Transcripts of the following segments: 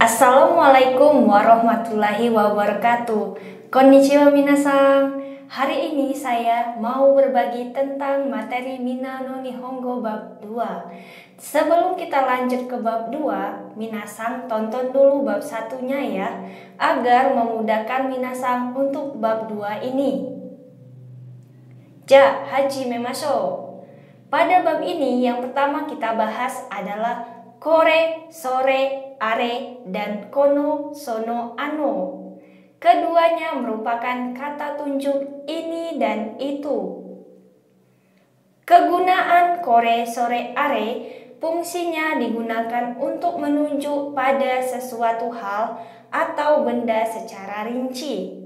Assalamualaikum warahmatullahi wabarakatuh. Konnichiwa minasan. Hari ini saya mau berbagi tentang materi Minna no Nihongo bab 2. Sebelum kita lanjut ke bab 2, minasan tonton dulu bab satunya ya, agar memudahkan minasan untuk bab 2 ini. Ja, hajimemashou. Pada bab ini yang pertama kita bahas adalah kore, sore, are, dan kono, sono, ano. Keduanya merupakan kata tunjuk ini dan itu. Kegunaan kore, sore, are fungsinya digunakan untuk menunjuk pada sesuatu hal atau benda secara rinci.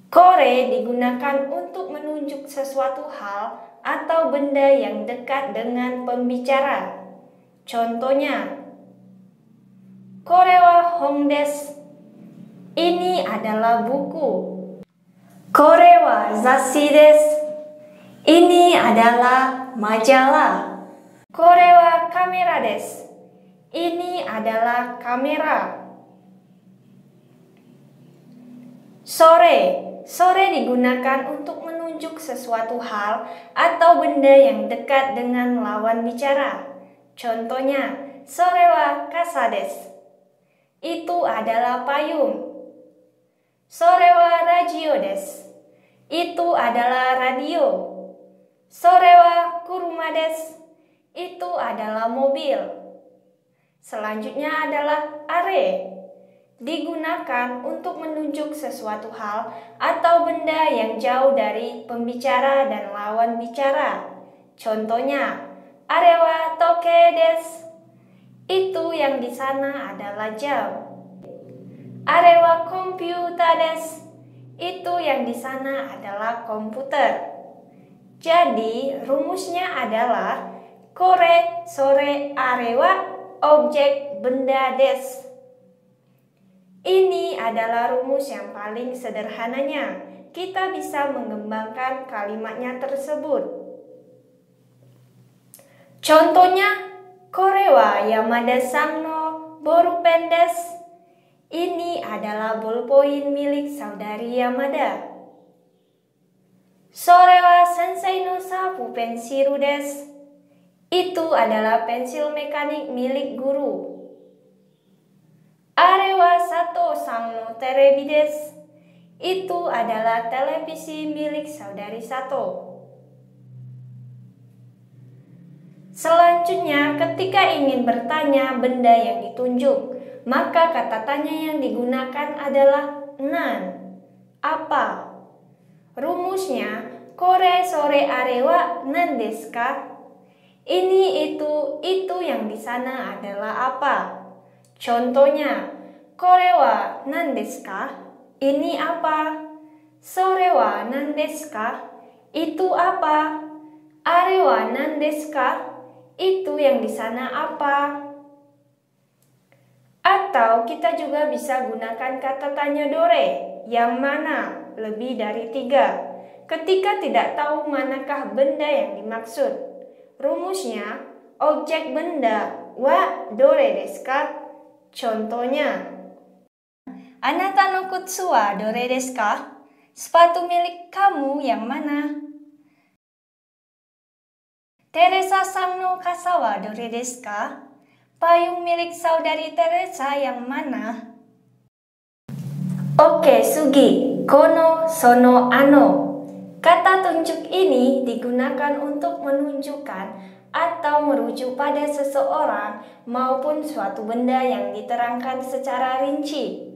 Kore digunakan untuk menunjuk sesuatu hal atau benda yang dekat dengan pembicara. Contohnya, kore wa hon desu. Ini adalah buku. Kore wa zasshi desu. Ini adalah majalah. Kore wa kamera desu. Ini adalah kamera. Sore digunakan untuk menunjuk sesuatu hal atau benda yang dekat dengan lawan bicara. Contohnya, sore wa kasa desu. Itu adalah payung. Sore wa radio desu. Itu adalah radio. Sore wa kuruma desu. Itu adalah mobil. Selanjutnya adalah are. Digunakan untuk menunjuk sesuatu hal atau benda yang jauh dari pembicara dan lawan bicara. Contohnya, are wa toke desu. Itu yang di sana adalah jam. Are wa komputer desu. Itu yang di sana adalah komputer. Jadi, rumusnya adalah kore, sore, are wa objek benda desu. Ini adalah rumus yang paling sederhananya. Kita bisa mengembangkan kalimatnya tersebut. Contohnya, kore wa Yamada-san no borupen desu. Ini adalah bolpoin milik saudari Yamada. Sore wa sensei no sapu pensiru desu. Itu adalah pensil mekanik milik guru. Are wa Sato-san no terebi desu. Itu adalah televisi milik saudari Sato. Selanjutnya, ketika ingin bertanya benda yang ditunjuk, maka kata tanya yang digunakan adalah nan. Apa? Rumusnya, kore, sore, are wa nan desu ka? Ini, itu yang di sana adalah apa? Contohnya, kore wa nan desu ka? Ini apa? Sore wa nan desu ka? Itu apa? Are wa nan desu ka? Itu yang di sana apa? Atau kita juga bisa gunakan kata tanya dore, yang mana lebih dari 3. Ketika tidak tahu manakah benda yang dimaksud. Rumusnya, objek benda wa dore desu ka? Contohnya, anata no kutsu wa dore desu ka? Sepatu milik kamu yang mana? Teresa-san no kasa wa dore desu ka? Payung milik saudari Teresa yang mana? Oke, sugi. Kono, sono, ano. Kata tunjuk ini digunakan untuk menunjukkan atau merujuk pada seseorang maupun suatu benda yang diterangkan secara rinci.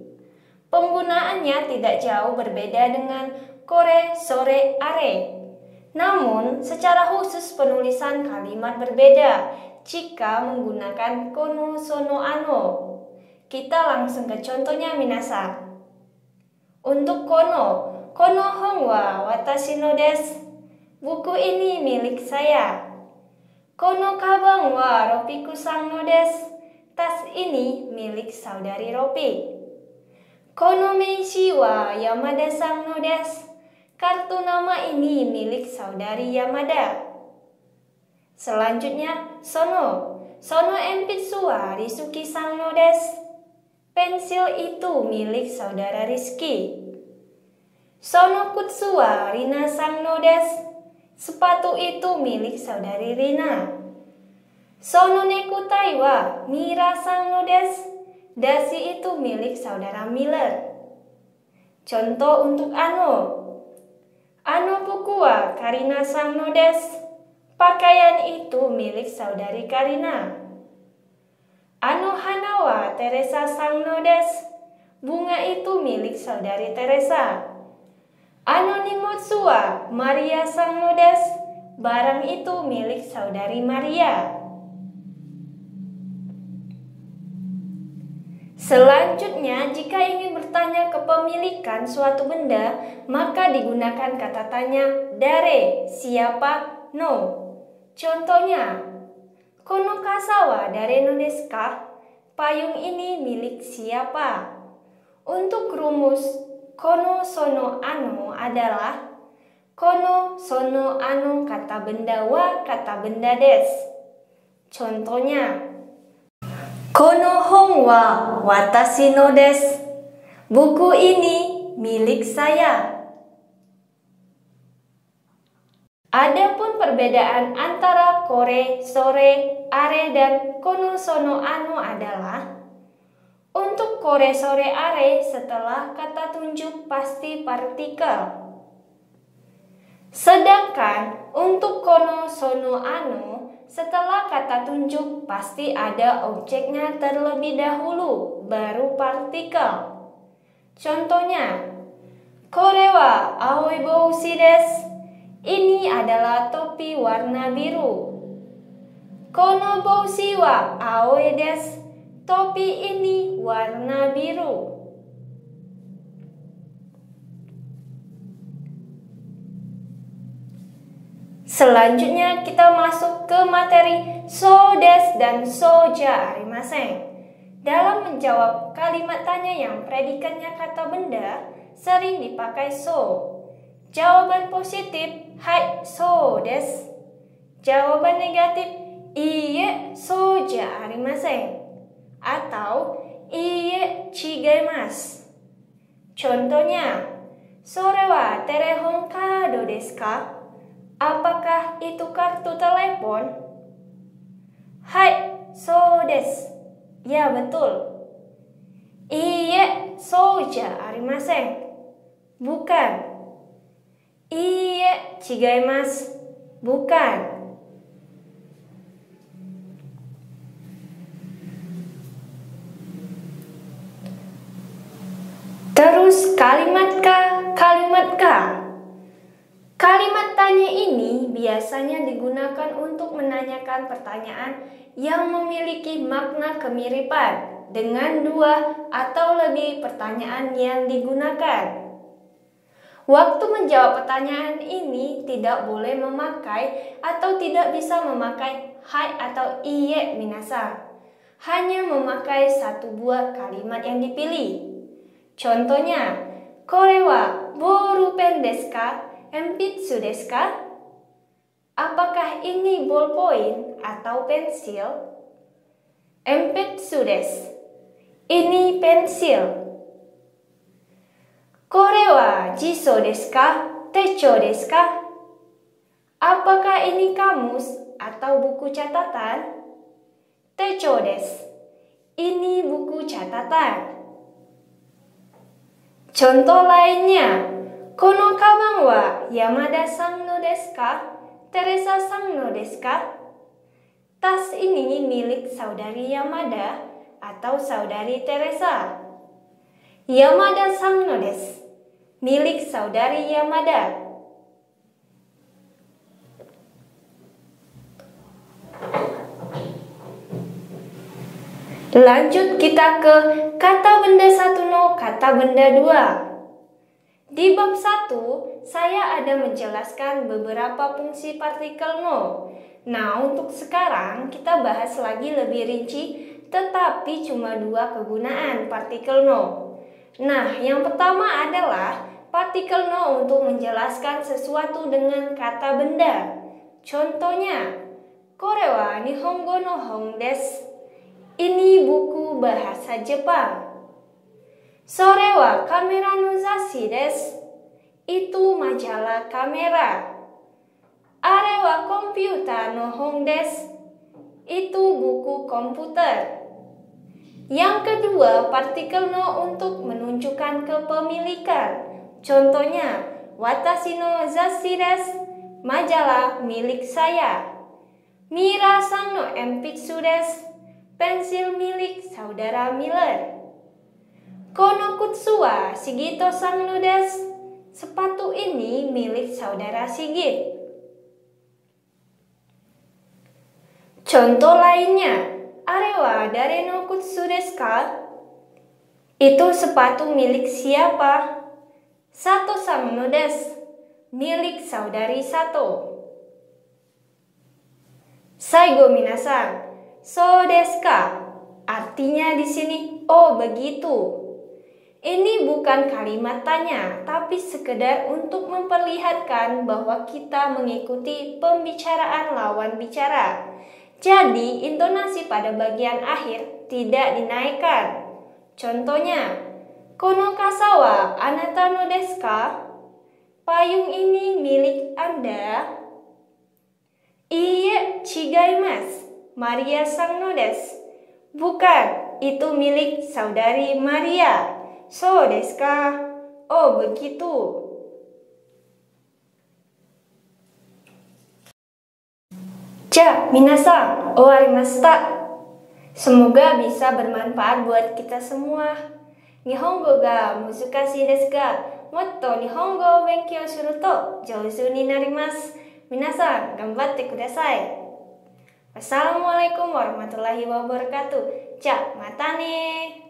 Penggunaannya tidak jauh berbeda dengan kore, sore, are. Namun, secara khusus penulisan kalimat berbeda jika menggunakan kono, sono, ano. Kita langsung ke contohnya minasan. Untuk kono hon wa watashi no desu. Buku ini milik saya. Kono kabang wa Ropiku-san no desu. Tas ini milik saudari Ropi. Kono meishi wa Yamada-san no desu. Kartu nama ini milik saudari Yamada. Selanjutnya, sono. Sono enpitsu wa Risuki-san no desu. Pensil itu milik saudara Rizky. Sono kutsu wa Rina-san no desu. Sepatu itu milik saudari Rina. Sono nekutai wa Mira-san no desu. Dasi itu milik saudara Miller. Contoh untuk ano. Ano puku wa Karina-san no desu. Pakaian itu milik saudari Karina. Ano hana wa Teresa-san no desu. Bunga itu milik saudari Teresa. Ano nimotsu wa Maria-san no desu. Barang itu milik saudari Maria. Selanjutnya, jika ingin bertanya kepemilikan suatu benda, maka digunakan kata tanya dare, siapa, no. Contohnya, kono kasa wa dare no desu ka? Payung ini milik siapa? Untuk rumus kono sono ano adalah kono sono ano kata benda wa kata benda desu. Contohnya, kono hon wa watashi no desu. Buku ini milik saya. Adapun perbedaan antara kore, sore, are, dan kono sono ano adalah untuk kore, sore, are setelah kata tunjuk pasti partikel. Sedangkan untuk kono sono ano setelah kata tunjuk pasti ada objeknya terlebih dahulu baru partikel. Contohnya, kore wa aoi boushi desu. Ini adalah topi warna biru. Kono boushi wa aoi desu. Topi ini warna biru. Selanjutnya kita masuk ke materi so desu dan so ja arimasen. Dalam menjawab kalimat tanya yang predikatnya kata benda, sering dipakai so. Jawaban positif, hai, so desu. Jawaban negatif, iie, so ja arimasen. Atau, iie, chigaimasu. Contohnya, sore wa telepon kado desu ka? Apakah itu kartu telepon? Hai, so desu. Ya, betul. Iie, so ja arimasen. Bukan. Iie, chigaimasu. Bukan. Terus kalimat ka, kalimat ka. Kalimat tanya ini biasanya digunakan untuk menanyakan pertanyaan yang memiliki makna kemiripan dengan dua atau lebih pertanyaan yang digunakan. Waktu menjawab pertanyaan ini tidak boleh memakai atau tidak bisa memakai hai atau iye minasan. Hanya memakai satu buah kalimat yang dipilih. Contohnya, kore wa borupen desu ka? Enpitsu desu ka? Apakah ini ballpoint atau pensil? Enpitsu desu. Ini pensil. Kore wa jiso desu ka? Techo desu ka? Apakah ini kamus atau buku catatan? Techo desu. Ini buku catatan. Contoh lainnya, kono kabang wa Yamada-san no desu ka? Teresa-san no desu ka? Tas ini milik saudari Yamada atau saudari Teresa. Yamada-san no desu. Milik saudari Yamada. Lanjut kita ke kata benda satu no kata benda dua. Di bab 1, saya ada menjelaskan beberapa fungsi partikel no. Nah, untuk sekarang kita bahas lagi lebih rinci, tetapi cuma dua kegunaan partikel no. Nah, yang pertama adalah partikel no untuk menjelaskan sesuatu dengan kata benda. Contohnya, Kore wa Nihongo no hon desu. Ini buku bahasa Jepang. Sore wa kamera no zashi desu. Itu majalah kamera. Are wa komputer no hon desu. Itu buku komputer. Yang kedua, partikel no untuk menunjukkan kepemilikan. Contohnya, watashi no zashi desu. Majalah milik saya. Mira-san no enpitsu desu. Pensil milik saudara Miller. Kono kutsu wa Shigito-san no desu. Sepatu ini milik saudara Sigit. Contoh lainnya, are wa dare no kutsu desu ka? Itu sepatu milik siapa? Sato-san no desu. Milik saudari Sato. Saigo minasan, so desu ka? Artinya di sini, oh begitu. Ini bukan kalimat tanya, tapi sekedar untuk memperlihatkan bahwa kita mengikuti pembicaraan lawan bicara. Jadi, intonasi pada bagian akhir tidak dinaikkan. Contohnya, kono kasa wa anata no desu ka? Payung ini milik Anda? Iye, chigaimasu. Maria-san no desu. Bukan, itu milik saudari Maria. So desu ka? Oh, begitu. Ja, minasan, owarimashita. Semoga bisa bermanfaat buat kita semua. Nihongo ga muzukashi desu ga, motto Nihongo o benkyou suru to jouju ni narimasu. Minasan, ganbatte kudasai. Wassalamualaikum warahmatullahi wabarakatuh. Ja, mata ne.